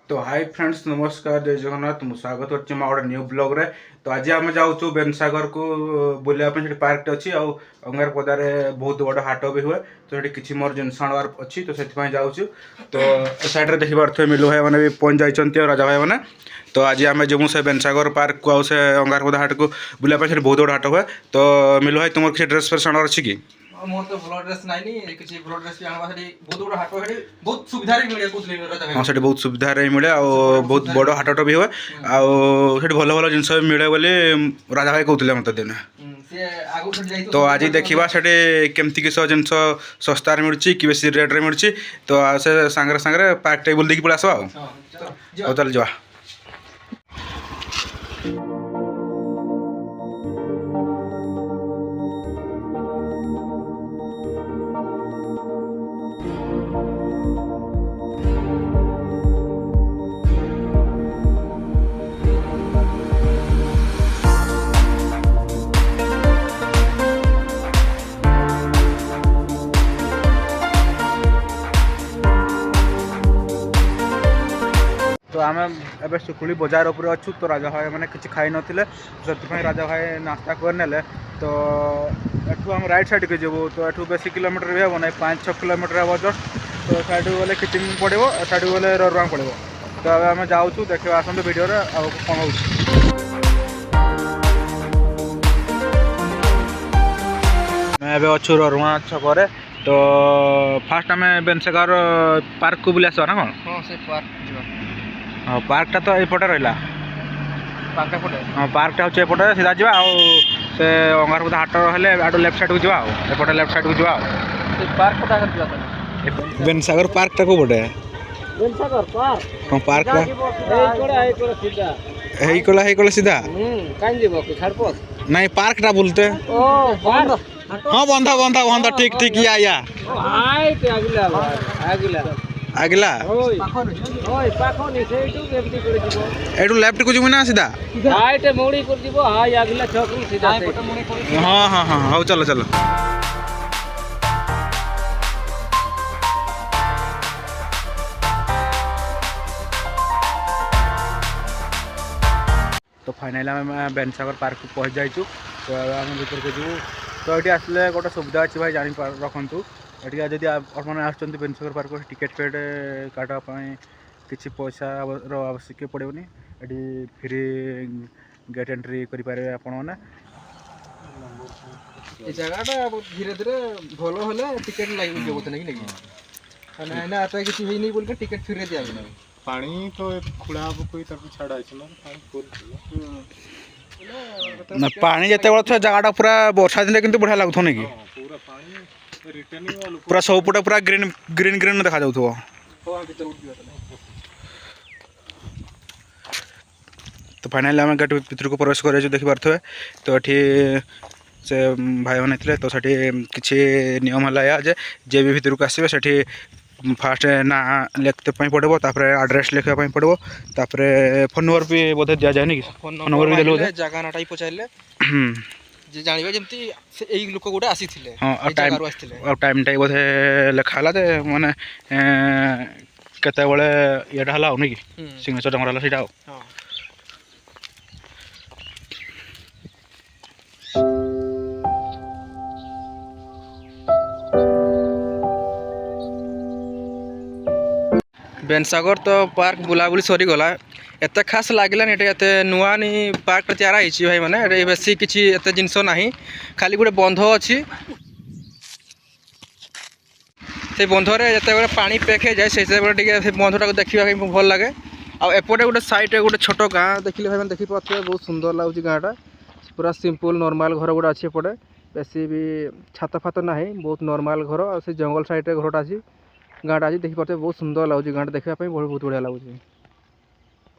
तो hi friends नमस्कार जय जगन्नाथ मु स्वागत करछि मा गोटे न्यू ब्लॉग रे। तो आज आम जाऊँ बेनसागर को बुलाया पार्क अच्छी अंगारपदा बहुत बड़ हाट भी हुए। तो ये किसी मोर जिन आनवार अच्छी तो से जाऊँ। तो साइड देखी पारे मिलू भाई मैंने भी पहुँच जाइए राजा भाई मैंने। तो आज आम जमु से बेनसागर पार्क को आउ से अंगारपदा हाट को बुलाया बहुत बड़ हाट हुए। तो मिलू भाई तुम किसी ड्रेस फ्रेस आनार अच्छी कि मोर तो भलो ड्रेस नाइनी किछि भलो ड्रेस भी आनबा सेठी बहुत बड़ हाट हेठी बहुत सुविधा रे मिले कुछ लेन रहता है। हां सेठी बहुत सुविधा रे मिले आ बहुत बड़ हाट भी हुए आ सेठी भलो भलो जिंस भी मिले बोली राजा भाई कहउतले मते दिन से आगु छट जाई। तो आज देखिबा सेठी केमती किस जिंस सस्ता रे मिलची कि बेसी रेट रे मिलची। तो से संगरे संगरे पार्क टेबल देखि पळा आसबा आ चल जा। तो आम ए सुकुली बजार उपर अच्छु। तो राजा भाई मैंने किसी खाई नथिले से राजा भाई नास्ता करने। तो एठू हम राइट साइड के जीवु। तो एठू बेसी किलोमीटर भी हे ना 5-6 किलोमीटर हे जस्ट। तो साइड गले किचिंग पड़ो साइड गले ररुआ पड़ो। तो आम जाऊँ देखा आसते वीडियो कौन हो। अच्छु ररुआ छक। तो फास्ट आम बेनसागर पार्क को बुला आसवा ना कौन। हां से पार्क जीवा। हाँ पार्कटा तो एपटे रहा पार्कटा पड़े। हाँ पार्कटा हूँ एपटे सीधा जावा से अंगारपदा हाट हेले आडू लेफ्ट साइड को जावा एपटे लेफ्ट साइड को जावा। से पार्क पता कर दिया बेनसागर पार्कटा को बटे बेनसागर पार्क। हाँ पार्क एई कोड़ा सीधा काई जीवो कि छाड़पत नहीं पार्कटा बोलते। ओ बंद। हाँ बंधा बंधा बंधा ठीक ठीक या हाय ते अगला अगला आगला ओय ओय पाखोनी सेटू केमती करे जीवो एटू लेफ्ट को जीवो ना सीधा हाइट मोड़ी कर जीवो। हाय अगला छक सीधा से। हाँ हाँ हाँ हाँ चलो चलो। तो फाइनाली आम बेनसागर पार्क को पहुँच जाइए। तो आम भर के जीव। तो ये आसले गोटे सुविधा अच्छी भाई जानी रखु ये जदि आपने आसुँच बेनसागर पार्क टिकेट फेड काटापी किसी पैसा आवश्यक पड़ोनी। ये फ्री गेट एंट्री करेंगे आपण मैंने। जगहटा धीरे धीरे भल हेले टिकेट लगे बोलते नहीं कि किसी नहीं बोल के टिकेट फ्री दिया पानी तो खुला कोई छाड़ा ना पानी जिते जगह पूरा वर्षा दिन किंतु बढ़िया लगुथ नहीं कि पूरा सब पटे पूरा ग्रीन ग्रीन ग्रीन देखा जाऊ। तो फाइनाली आम गेट भर को प्रवेश कर देखी पारे। तो ये से भाई मैंने थे तो सेठी किसी नियम है जे भी भर को आसवे से फास्ट ना लिखते पड़ो तापर एड्रेस लिखा पड़ो तापर फोन नंबर भी बोधे दि जाए फोन नंबर भी देलु जगह नाटा ही पचारे जे जानबे जेमती एई लोक गोटे आसीथिले। हां और टाइम टाइ बोधे लिखाला जे माने केते बेले येटा हला होनी कि सिग्नेचर हमरा हला सेटा हो। हां बेनसागर तो पार्क बुलाबुली सरी गला एत खास लगलानी एत नुआ नी पार्क तैयार होती भाई मैंने बेस किसी एत जिनस ना खाली गोटे बंध अच्छी से बंधरे जिते पानी पैक हो जाए से बंधटा को देखा भल लगे। आपटे गोटे साइड गोटे छोट गाँ देखिले भाई देखी पारे बहुत सुंदर लगुच गाँटा पूरा सिंपल नॉर्मल घर गोटे अच्छे एपटे बेसी भी छात फात ना बहुत नॉर्मल घर से जंगल साइड घरटा अच्छी गाँटा अच्छी देखी पारे बहुत सुंदर लगुच गाँटा देखा बहुत बढ़िया लगुच।